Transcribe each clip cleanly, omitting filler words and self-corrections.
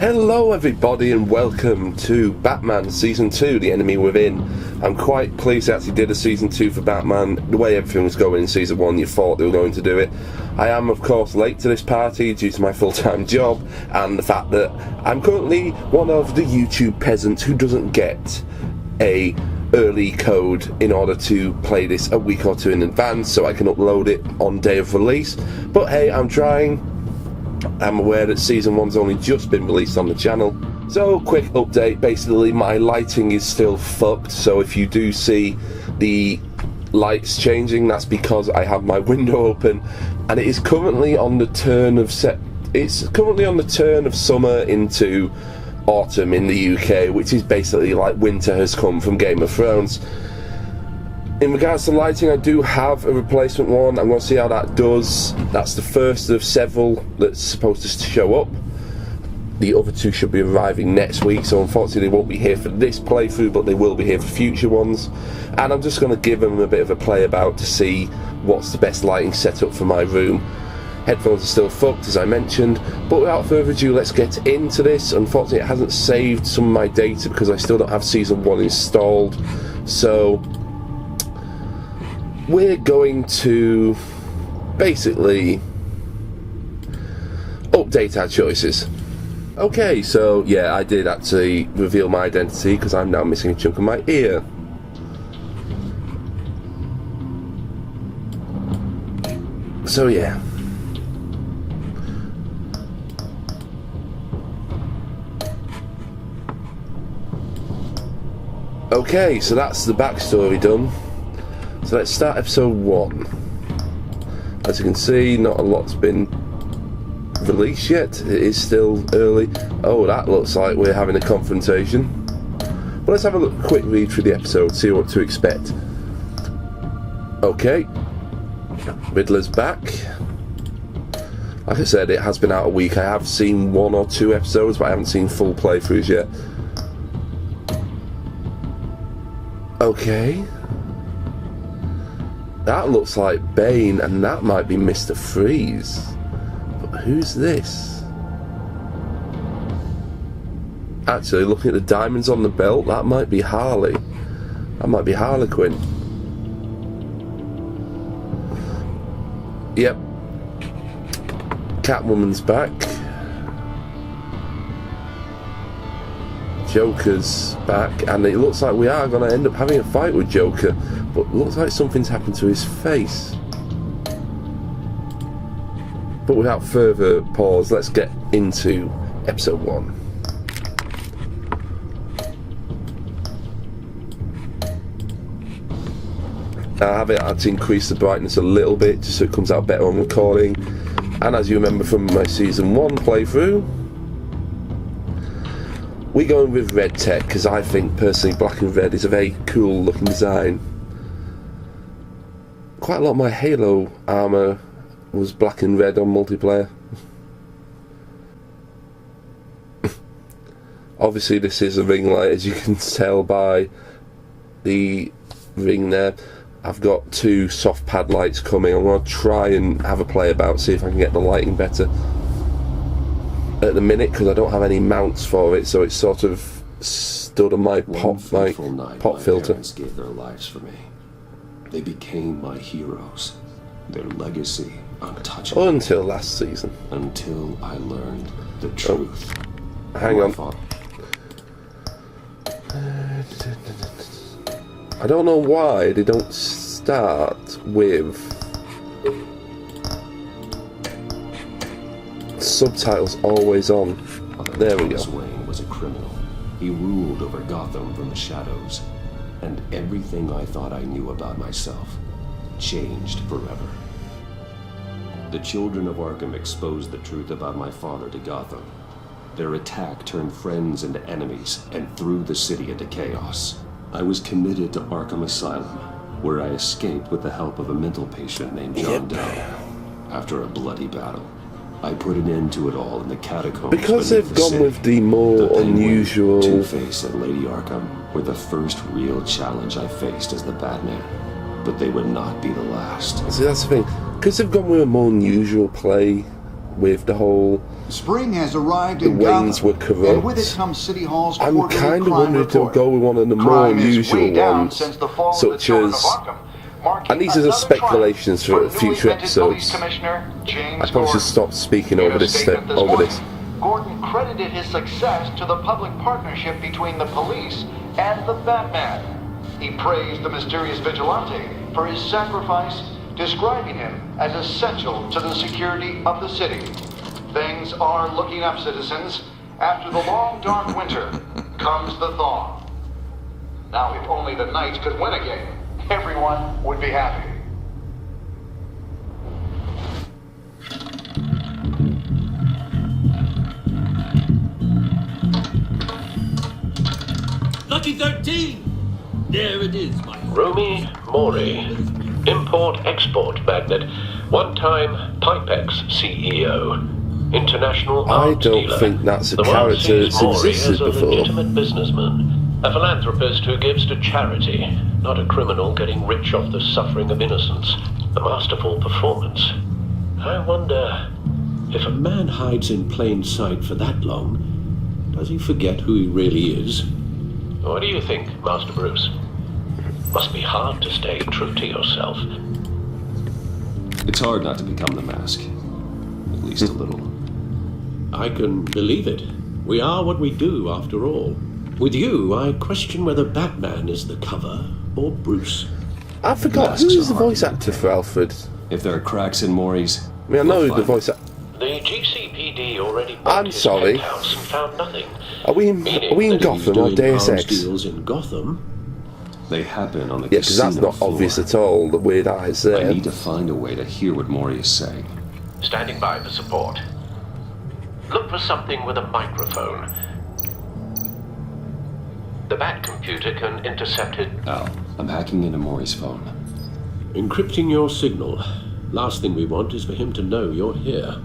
Hello everybody and welcome to Batman Season 2, The Enemy Within. I'm quite pleased they actually did a Season 2 for Batman. The way everything was going in Season 1, you thought they were going to do it. I am of course late to this party due to my full-time job and the fact that I'm currently one of the YouTube peasants who doesn't get a early code in order to play this a week or two in advance so I can upload it on day of release. But hey, I'm trying. I'm aware that Season 1's only just been released on the channel. So, quick update, basically my lighting is still fucked, so if you do see the lights changing, that's because I have my window open, and it is currently on the turn of summer into autumn in the UK, which is basically like winter has come from Game of Thrones. In regards to lighting, I do have a replacement one. I'm going to see how that does. That's the first of several that's supposed to show up. The other two should be arriving next week, so unfortunately they won't be here for this playthrough, but they will be here for future ones. And I'm just going to give them a bit of a play about to see what's the best lighting setup for my room. Headphones are still fucked, as I mentioned, but without further ado, let's get into this. Unfortunately, it hasn't saved some of my data because I still don't have Season 1 installed, so we're going to basically update our choices. Okay, so yeah, I did actually reveal my identity because I'm now missing a chunk of my ear. So yeah. Okay, so that's the backstory done. So let's start episode 1. As you can see, not a lot's been released yet. It is still early. Oh, that looks like we're having a confrontation. But let's have a quick read through the episode, see what to expect. Okay, Riddler's back. Like I said, it has been out a week. I have seen 1 or 2 episodes, but I haven't seen full playthroughs yet. Okay. That looks like Bane, and that might be Mr. Freeze. But who's this? Actually, looking at the diamonds on the belt, that might be Harley. That might be Harley Quinn. Yep. Catwoman's back. Joker's back, and it looks like we are going to end up having a fight with Joker, but it looks like something's happened to his face. But without further pause, let's get into episode 1. I have had to increase the brightness a little bit just so it comes out better on recording, and as you remember from my Season 1 playthrough, we're going with red tech because I think personally black and red is a very cool looking design. Quite a lot of my Halo armour was black and red on multiplayer. Obviously this is a ring light, as you can tell by the ring there. I've got 2 soft pad lights coming. I'm going to try and have a play about, see if I can get the lighting better at the minute, because I don't have any mounts for it, so it's sort of stood on my pop filter. My parents gave their lives for me. They became my heroes. Their legacy untouchable. Until last season. Until I learned the truth. Oh, hang on. I don't know why they don't start with subtitles always on. There we go. Thomas Wayne was a criminal. He ruled over Gotham from the shadows, and everything I thought I knew about myself changed forever. The children of Arkham exposed the truth about my father to Gotham. Their attack turned friends into enemies and threw the city into chaos. I was committed to Arkham Asylum, where I escaped with the help of a mental patient named John Doe. After a bloody battle, I put an end to it all in the catacombs. Because they've gone with the more unusual. Two-Face and Lady Arkham were the first real challenge I faced as the Batman, but they would not be the last. See, that's the thing. Because they've gone with a more unusual play with the whole Spring has arrived the in Waynes were Gotham, and with it corrupt. comes City Hall's I'm quarterly kind of crime wondering if they'll report. go with one of the more Crime is unusual way down ones, since the fall of the such Children as, of Arkham, marking and these are the another triumph speculations for newly future minted police episodes. commissioner James I probably should Gordon. stop speaking In over a this statement this over morning, this. Gordon credited his success to the public partnership between the police and the Batman. He praised the mysterious vigilante for his sacrifice, describing him as essential to the security of the city. Things are looking up, citizens. After the long, dark winter comes the thaw. Now, if only the Knights could win again, everyone would be happy. Lucky 13! There it is, my Romy Mori, import-export magnate, one-time Pipex CEO, international I arms don't dealer. think that's a The world character sees that's Mori existed as a before. legitimate businessman, a philanthropist who gives to charity, not a criminal getting rich off the suffering of innocence. A masterful performance. I wonder, If a man hides in plain sight for that long, does he forget who he really is? what do you think, Master Bruce? Must be hard to stay true to yourself. It's hard not to become the mask. At least a little. I can believe it. We are what we do, after all. With you, I question whether Batman is the cover or Bruce. I forgot, who is the voice actor for Alfred? If there are cracks in Maury's, I mean, I know the voice actor. The GCPD already I'm bugged his sorry. penthouse and found nothing. Are we in Gotham or Doing Deus arms Ex? deals in Gotham? they happen on the Yeah, because that's casino not floor. obvious at all, the weird eyes I there. need to find a way to hear what Maury is saying. Standing by for support. Look for something with a microphone. The Bat computer can intercept it. Al, I'm hacking into Maury's phone. Encrypting your signal. Last thing we want is for him to know you're here.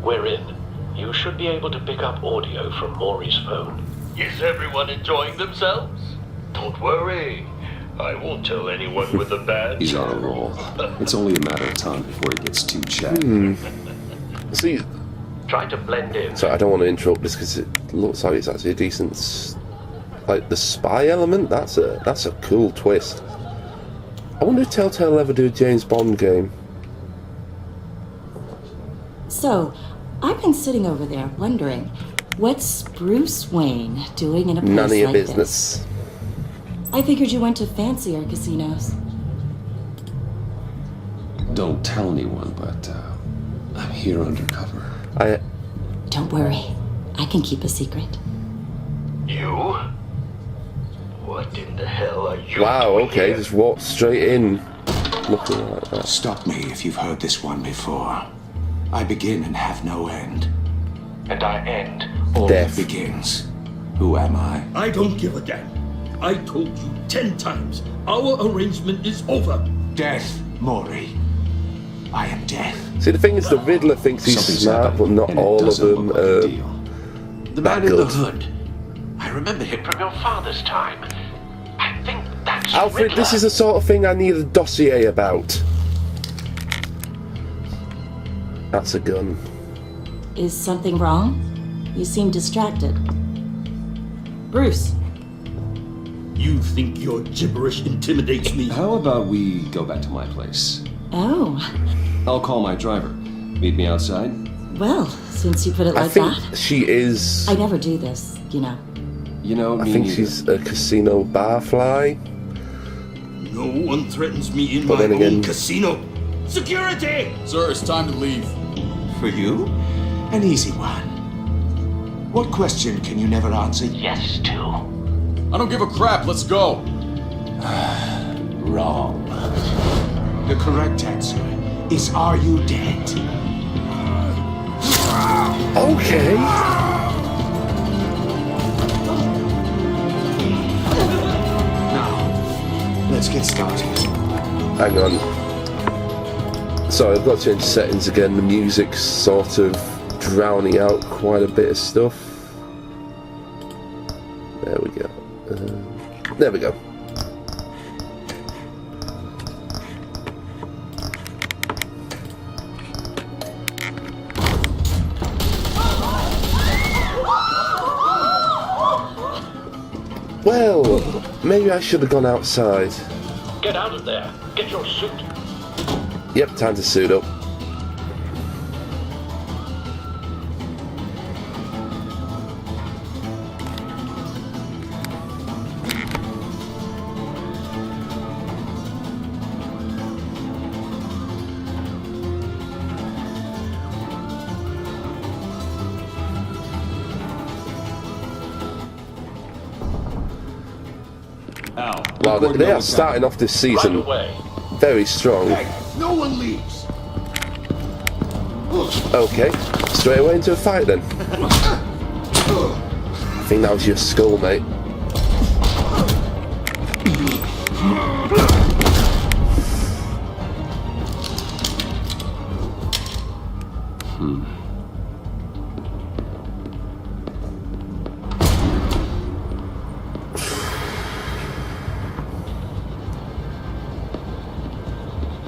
We're in. You should be able to pick up audio from Maury's phone. Is everyone enjoying themselves? Don't worry. I won't tell anyone with a badge. He's on a roll. It's only a matter of time before he gets too chatty. See, Try to blend in. so I don't want to interrupt this because it looks like it's actually a decent, like the spy element. That's a cool twist. I wonder if Telltale will ever do a James Bond game. So, I've been sitting over there wondering, what's Bruce Wayne doing in a place None of your like business. this? I figured you went to fancier casinos. Don't tell anyone, but I'm here undercover. Don't worry, I can keep a secret. You? What in the hell are you Wow, doing okay, here? just walk straight in, looking like that. Stop me if you've heard this one before. I begin and have no end. And I end. All Death. begins. Who am I? I don't give a damn. I told you 10 times. Our arrangement is over. Death, Maury. I am death. See, the thing is, the Riddler thinks he's Something's smart, happened, but not and it all of doesn't them look like a are deal. The that man in the good. hood. I remember him from your father's time. I think that's Alfred, Riddler. this is the sort of thing I need a dossier about. That's a gun. Is something wrong? You seem distracted. Bruce, You think your gibberish intimidates me? How about we go back to my place? oh, I'll call my driver. Meet me outside. well, since you put it I like think that, she is. I never do this, you know. You know, I me think neither. she's a casino barfly. No one threatens me in But my then again- own casino. Security! Sir, it's time to leave. For you? An easy one. What question can you never answer? Yes, to. I don't give a crap. Let's go. Wrong. The correct answer is, are you dead? Okay. Now, let's get started. Hang on. Sorry, I've got to change settings again. The music's sort of drowning out quite a bit of stuff. There we go. There we go. Well, maybe I should have gone outside. Get out of there. Get your suit. Yep, time to suit up. Al, Wow, they are starting off this Right season away. very strong. No one leaves. Okay, straight away into a fight then. I think that was your skull, mate.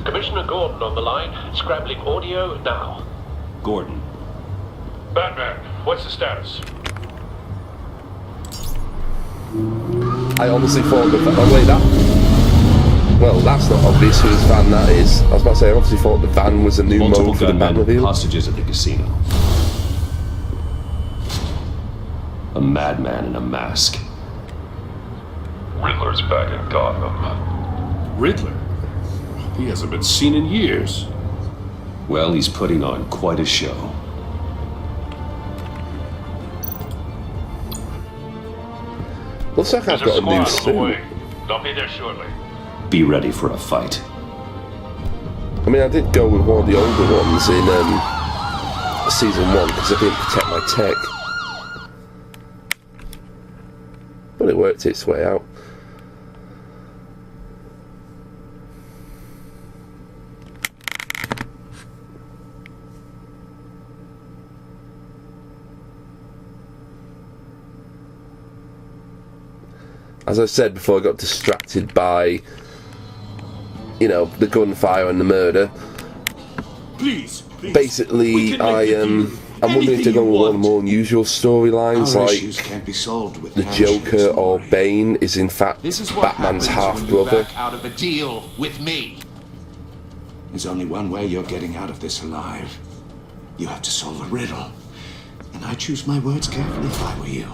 Commissioner Gordon on the line. Scrambling audio now. Gordon. Batman, what's the status? I honestly thought that. Oh wait, that. Well, that's not obvious whose van that is. I was about to say, I obviously thought the van was a new Multiple mode for the gunmen, Batmobile. hostages at the casino. A madman in a mask. Riddler's back in Gotham. Riddler? He hasn't been seen in years. Well, he's putting on quite a show. Looks like I've got a new suit. They'll be there shortly. Be ready for a fight. I mean, I did go with one of the older ones in season 1 because I didn't protect my tech. But it worked its way out. As I said before, I got distracted by, you know, the gunfire and the murder. Please. Basically, I'm wondering to go with one of the more unusual storylines, Our like issues can't be solved with the parachutes, Joker or Maury. Bane is in fact This is what Batman's happens when you half-brother. back out of a deal with me. There's only one way you're getting out of this alive. You have to solve a riddle. And I choose my words carefully if I were you.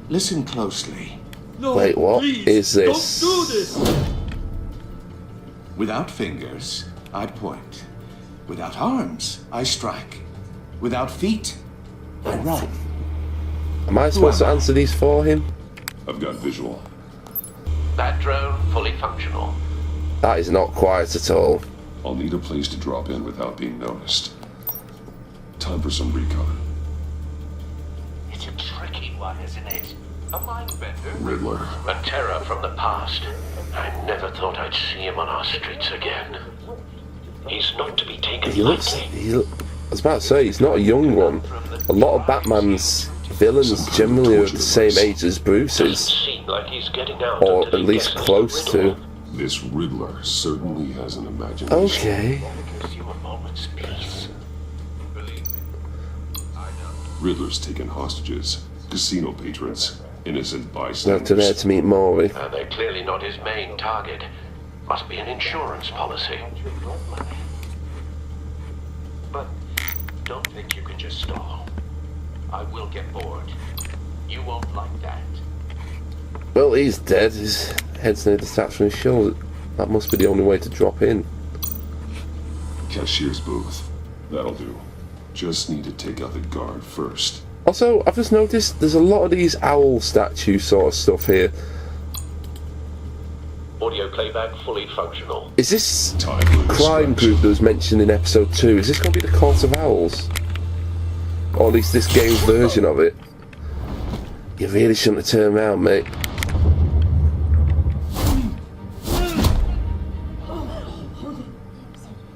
Listen closely. Wait, what is this? Don't do this! Without fingers, I point. Without arms, I strike. Without feet, I run. Am I supposed to answer these for him? I've got visual. That drone fully functional. That is not quiet at all. I'll need a place to drop in without being noticed. Time for some recon. It's a tricky one, isn't it? A mind bender. Riddler. A terror from the past. I never thought I'd see him on our streets again. He's not to be taken He looks. lightly. I was about to say, he's not a young one. A lot of Batman's villains generally are the same age as Bruce Doesn't is, seem like he's getting out or until at he least guesses close the to. riddle. This Riddler certainly has an imagination. Okay. Gives you a moment's peace. Riddler's taken hostages, casino patrons, innocent Now bystanders. to there to meet Maury. They're clearly not his main target. Must be an insurance policy. But don't think you can just stall. I will get bored. You won't like that. Well, he's dead. His head's near detached from his shoulder. That must be the only way to drop in. Cashier's booth. That'll do. Just need to take out the guard first. Also, I've just noticed there's a lot of these owl statue sort of stuff here. Audio playback fully functional. Is this Time for a crime distraction. group that was mentioned in episode 2? Is this going to be the Court of Owls? Or at least this game's version of it? You really shouldn't have turned around, mate.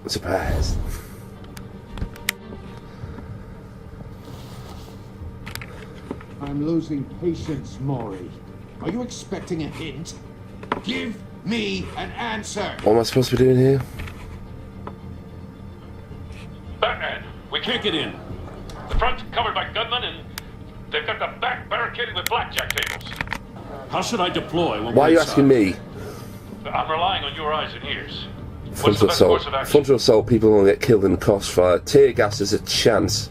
Surprise. I'm losing patience, Maury. Are you expecting a hint? Give me an answer. What am I supposed to be doing here? Batman, we can't get in. The front's covered by gunmen and they've got the back barricaded with blackjack tables. How should I deploy when Why are we're you asking inside? me? I'm relying on your eyes and ears. What's the Frontal best assault. course of action? Frontal assault, people will get killed in the crossfire. Tear gas is a chance.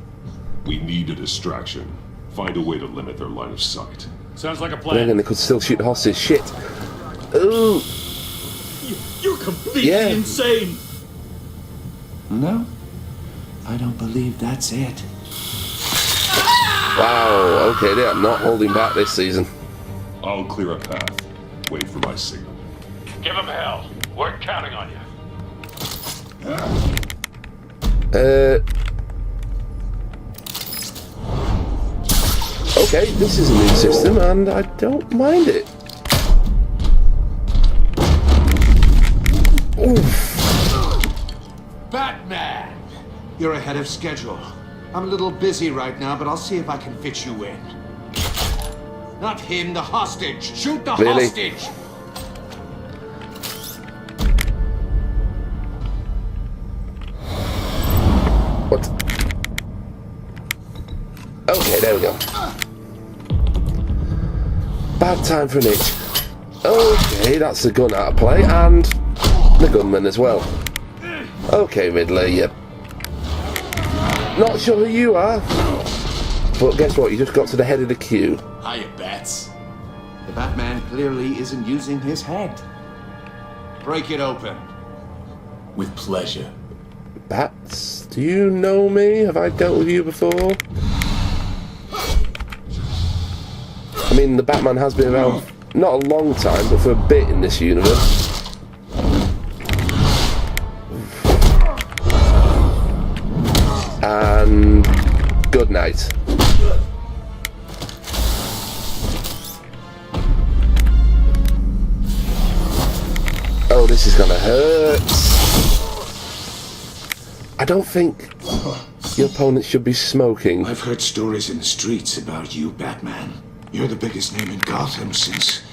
We need a distraction. Find a way to limit their line of sight. Sounds like a But plan. then they could still shoot the hostage. Shit. Ooh. You're completely Yeah. insane. No, I don't believe that's it. Wow. Okay, they are not holding back this season. I'll clear a path. Wait for my signal. Give him hell. We're counting on you. Okay, this is a new system, and I don't mind it. Oof. Batman! You're ahead of schedule. I'm a little busy right now, but I'll see if I can fit you in. Not him, the hostage! Shoot the Really? hostage! What? Okay, there we go. Bad time for an itch. Okay, that's the gun out of play, and the gunman as well. Okay, Riddler, yep. Not sure who you are, but guess what? You just got to the head of the queue. Hiya, Bats. The Batman clearly isn't using his head. Break it open. With pleasure. Bats, do you know me? Have I dealt with you before? I mean, the Batman has been around, not a long time, but for a bit in this universe. And good night. Oh, this is gonna hurt. I don't think your opponent should be smoking. I've heard stories in the streets about you, Batman. You're the biggest name in Gotham since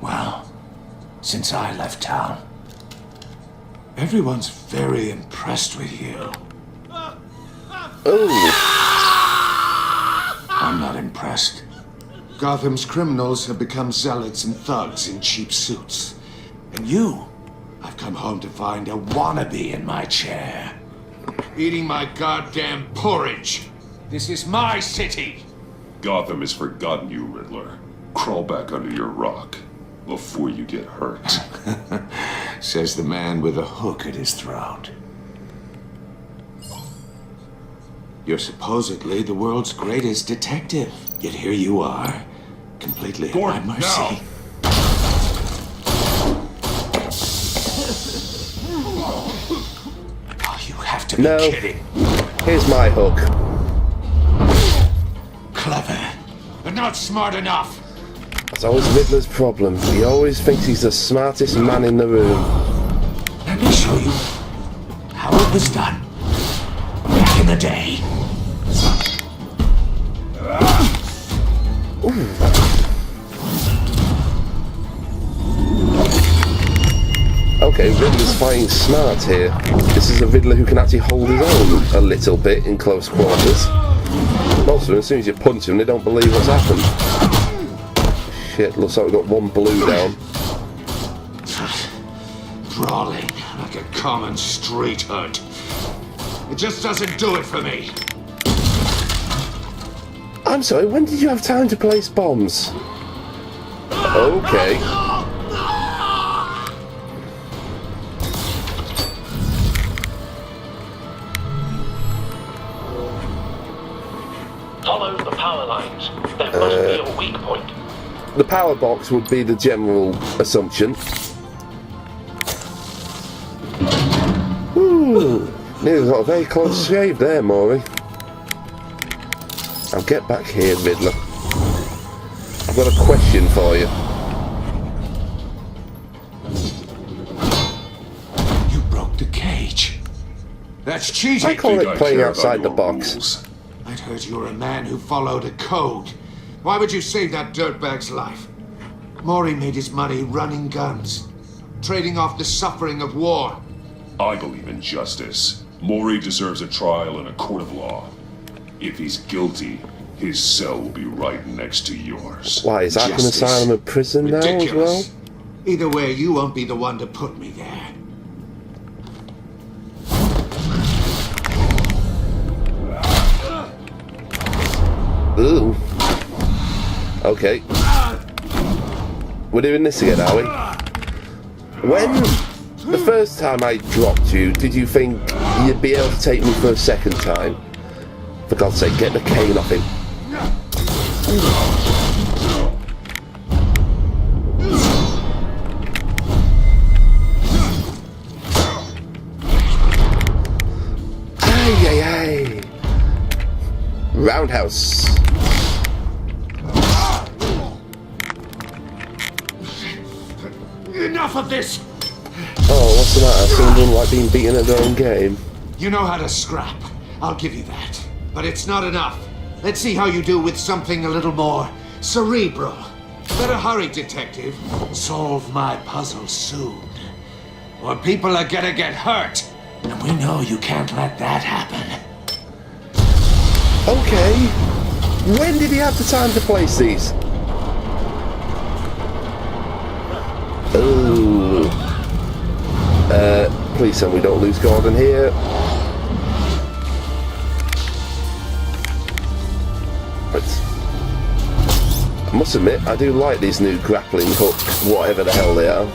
I left town. Everyone's very impressed with you. Oh, I'm not impressed. Gotham's criminals have become zealots and thugs in cheap suits. And you, I've come home to find a wannabe in my chair. Eating my goddamn porridge. This is my city. Gotham has forgotten you, Riddler. Crawl back under your rock before you get hurt. Says the man with a hook at his throat. You're supposedly the world's greatest detective. Yet here you are, completely at my mercy. Oh, you have to be kidding. Here's my hook. Clever, but not smart enough. That's always Riddler's problem. He always thinks he's the smartest man in the room. Let me show you how it was done back in the day. Okay, Riddler's fighting smart here. This is a Riddler who can actually hold his own a little bit in close quarters. Most of them, as soon as you punch them, they don't believe what's happened. Shit, looks like we've got one blue down. Brawling like a common street hood. It just doesn't do it for me. I'm sorry, when did you have time to place bombs? Okay. Follow the power lines. There must be a weak point. The power box would be the general assumption. Ooh, nearly got a very close shave there, Maury. Now get back here, Riddler. I've got a question for you. You broke the cage. That's cheating. I call it playing outside the box. I'd heard you were a man who followed a code. Why would you save that dirtbag's life? Maury made his money running guns, trading off the suffering of war. I believe in justice. Maury deserves a trial in a court of law. If he's guilty, His cell will be right next to yours. Why, is Arkham Justice. Asylum a prison now as well? Ridiculous. Either way, you won't be the one to put me there. Ooh. Okay. We're doing this again, are we? When the first time I dropped you, did you think you'd be able to take me for a second time? For God's sake, get the cane off him. Ay, ay, ay. Roundhouse. Enough of this! Oh, what's the matter? Someone doesn't like being beaten at their own game. You know how to scrap. I'll give you that. But it's not enough. Let's see how you do with something a little more cerebral. Better hurry, detective. Solve my puzzle soon. Or people are gonna get hurt. And we know you can't let that happen. Okay. When did he have the time to place these? Ooh. Please tell me we don't lose Gordon here. Right. I must admit, I do like these new grappling hook, whatever the hell they are.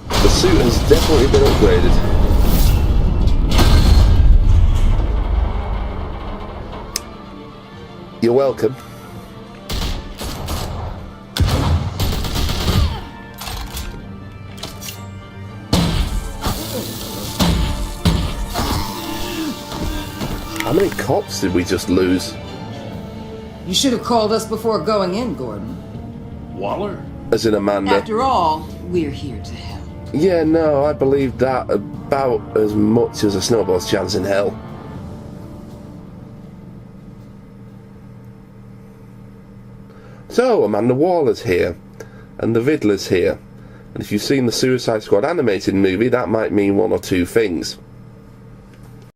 The suit has definitely been upgraded. You're welcome. How many cops did we just lose? You should have called us before going in, Gordon. Waller? As in Amanda. After all, we're here to help. Yeah, no, I believe that about as much as a snowball's chance in hell. So, Amanda Waller's here, and the Viddler's here. And if you've seen the Suicide Squad animated movie, that might mean one or two things.